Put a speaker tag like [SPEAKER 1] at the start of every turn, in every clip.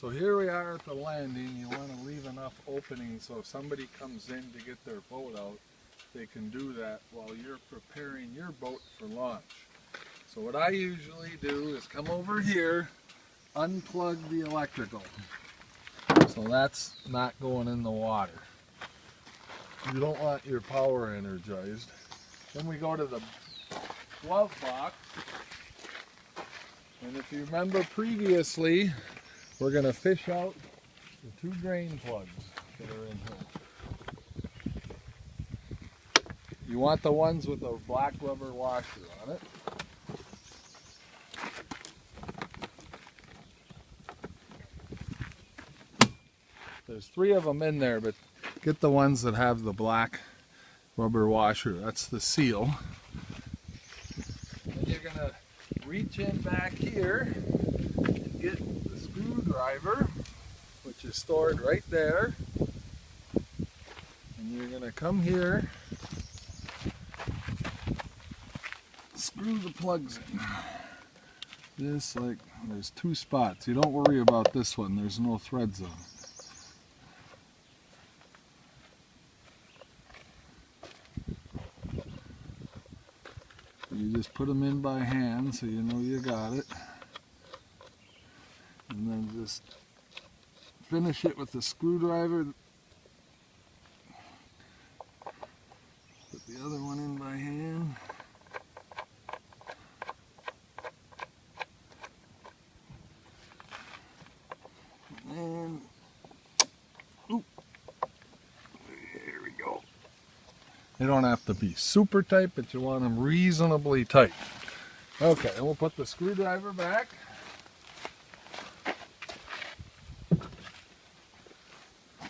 [SPEAKER 1] So here we are at the landing. You want to leave enough opening so if somebody comes in to get their boat out, they can do that while you're preparing your boat for launch. So what I usually do is come over here, unplug the electrical. So that's not going in the water. You don't want your power energized. Then we go to the glove box. And if you remember previously, we're going to fish out the 2 drain plugs that are in here. You want the ones with the black rubber washer on it. There's 3 of them in there, but get the ones that have the black rubber washer. That's the seal. Then you're going to reach in back here and get the screwdriver, which is stored right there. And you're going to come here, screw the plugs in. Just like, there's 2 spots. You don't worry about this one, there's no threads on it. You just put them in by hand so you know you got it. And then just finish it with the screwdriver. Put the other one in by hand. And then, oop, there we go. They don't have to be super tight, but you want them reasonably tight. Okay, and we'll put the screwdriver back.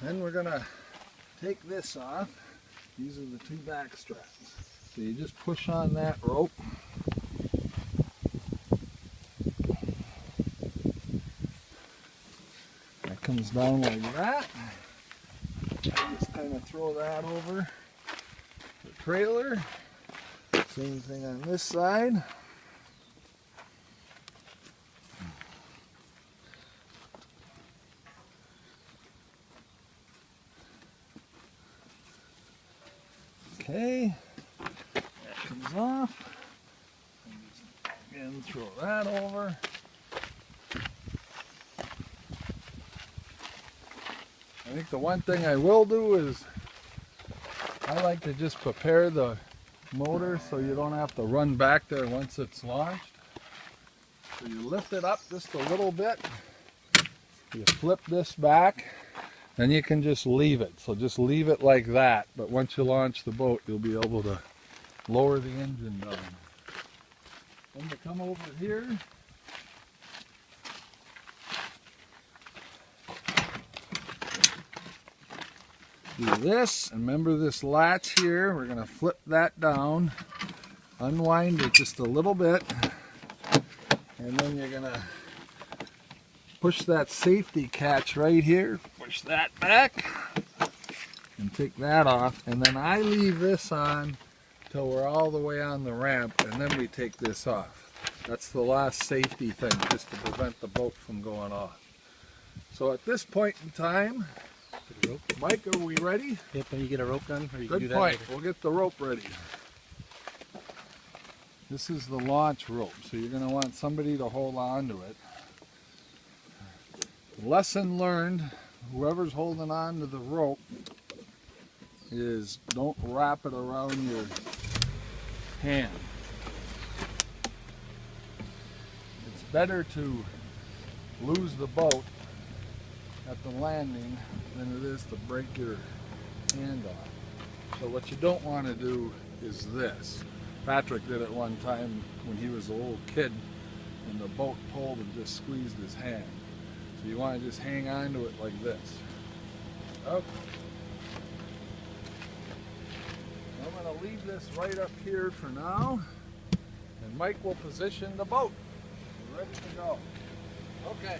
[SPEAKER 1] Then we're going to take this off. These are the 2 back straps. So you just push on that rope. That comes down like that. Just kind of throw that over the trailer. Same thing on this side. Okay, that comes off. And just again throw that over. I think the one thing I will do is I like to just prepare the motor so you don't have to run back there once it's launched. So you lift it up just a little bit, you flip this back, then you can just leave it. So just leave it like that, but once you launch the boat you'll be able to lower the engine down. Then to come over here, do this, and remember this latch here, we're going to flip that down, unwind it just a little bit, and then you're going to push that safety catch right here, push that back, and take that off, and then I leave this on till we're all the way on the ramp, and then we take this off. That's the last safety thing, just to prevent the boat from going off. So at this point in time, Mike, are we ready?
[SPEAKER 2] Yep, when you get a rope done, or you
[SPEAKER 1] Good
[SPEAKER 2] can do that
[SPEAKER 1] point.
[SPEAKER 2] later.
[SPEAKER 1] We'll get the rope ready. This is the launch rope, so you're going to want somebody to hold on to it. Lesson learned, whoever's holding on to the rope is don't wrap it around your hand. It's better to lose the boat at the landing than it is to break your hand off. So what you don't want to do is this. Patrick did it one time when he was a little kid and the boat pulled and just squeezed his hand. So you want to just hang on to it like this. Okay. I'm going to leave this right up here for now, and Mike will position the boat. We're ready to go. Okay.